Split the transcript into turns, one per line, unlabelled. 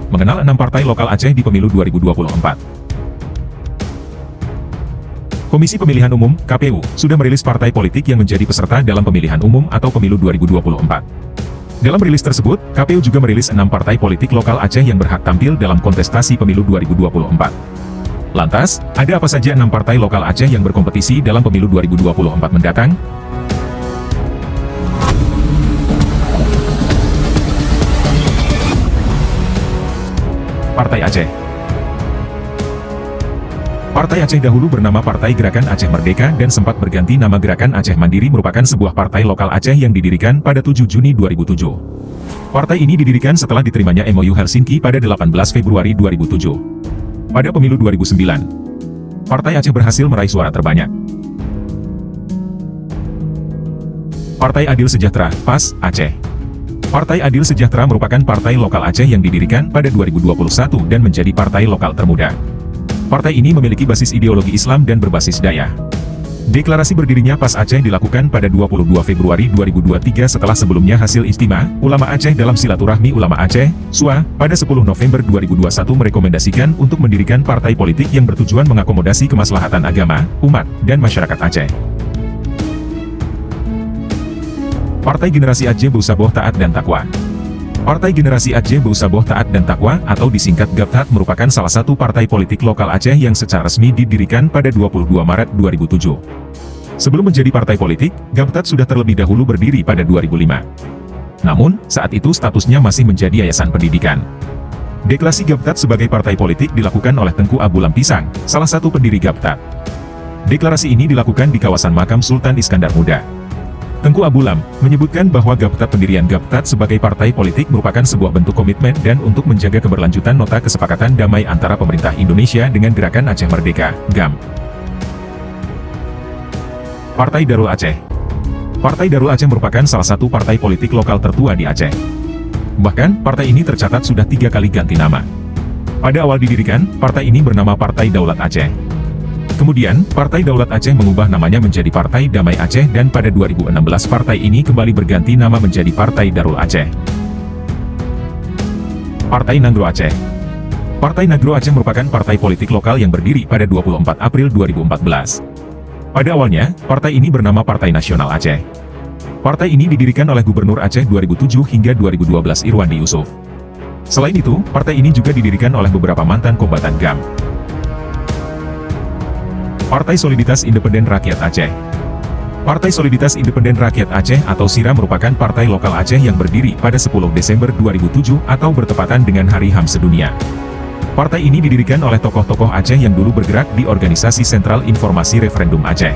mengenal 6 partai lokal Aceh di pemilu 2024. Komisi Pemilihan Umum, KPU, sudah merilis partai politik yang menjadi peserta dalam pemilihan umum atau pemilu 2024. Dalam rilis tersebut, KPU juga merilis 6 partai politik lokal Aceh yang berhak tampil dalam kontestasi pemilu 2024. Lantas, ada apa saja 6 partai lokal Aceh yang berkompetisi dalam pemilu 2024 mendatang? Partai Aceh. Partai Aceh dahulu bernama Partai Gerakan Aceh Merdeka dan sempat berganti nama Gerakan Aceh Mandiri, merupakan sebuah partai lokal Aceh yang didirikan pada 7 Juni 2007. Partai ini didirikan setelah diterimanya MOU Helsinki pada 18 Februari 2007. Pada pemilu 2009, Partai Aceh berhasil meraih suara terbanyak. Partai Adil Sejahtera, PAS, Aceh. Partai Adil Sejahtera merupakan partai lokal Aceh yang didirikan pada 2021 dan menjadi partai lokal termuda. Partai ini memiliki basis ideologi Islam dan berbasis Dayah. Deklarasi berdirinya PAS Aceh dilakukan pada 22 Februari 2023 setelah sebelumnya hasil Ijtima Ulama Aceh dalam Silaturahmi Ulama Aceh, SUA, pada 10 November 2021 merekomendasikan untuk mendirikan partai politik yang bertujuan mengakomodasi kemaslahatan agama, umat, dan masyarakat Aceh. Partai Generasi Aceh Beusaboh Taat dan Takwa. Partai Generasi Aceh Beusaboh Taat dan Takwa atau disingkat GAPTAT merupakan salah satu partai politik lokal Aceh yang secara resmi didirikan pada 22 Maret 2007. Sebelum menjadi partai politik, GAPTAT sudah terlebih dahulu berdiri pada 2005. Namun, saat itu statusnya masih menjadi yayasan pendidikan. Deklarasi GAPTAT sebagai partai politik dilakukan oleh Tengku Abu Lampisang, salah satu pendiri GAPTAT. Deklarasi ini dilakukan di kawasan makam Sultan Iskandar Muda. Tengku Abu Lam menyebutkan bahwa pendirian GAPTAT sebagai partai politik merupakan sebuah bentuk komitmen dan untuk menjaga keberlanjutan nota kesepakatan damai antara pemerintah Indonesia dengan Gerakan Aceh Merdeka, GAM. Partai Darul Aceh. Partai Darul Aceh merupakan salah satu partai politik lokal tertua di Aceh. Bahkan, partai ini tercatat sudah 3 kali ganti nama. Pada awal didirikan, partai ini bernama Partai Daulat Aceh. Kemudian, Partai Daulat Aceh mengubah namanya menjadi Partai Damai Aceh dan pada 2016 partai ini kembali berganti nama menjadi Partai Darul Aceh. Partai Nagro Aceh. Partai Nagro Aceh merupakan partai politik lokal yang berdiri pada 24 April 2014. Pada awalnya, partai ini bernama Partai Nasional Aceh. Partai ini didirikan oleh Gubernur Aceh 2007 hingga 2012 Irwandi Yusuf. Selain itu, partai ini juga didirikan oleh beberapa mantan kombatan GAM. Partai Soliditas Independen Rakyat Aceh. Partai Soliditas Independen Rakyat Aceh atau SIRA merupakan partai lokal Aceh yang berdiri pada 10 Desember 2007 atau bertepatan dengan Hari HAM Sedunia. Partai ini didirikan oleh tokoh-tokoh Aceh yang dulu bergerak di Organisasi Sentral Informasi Referendum Aceh.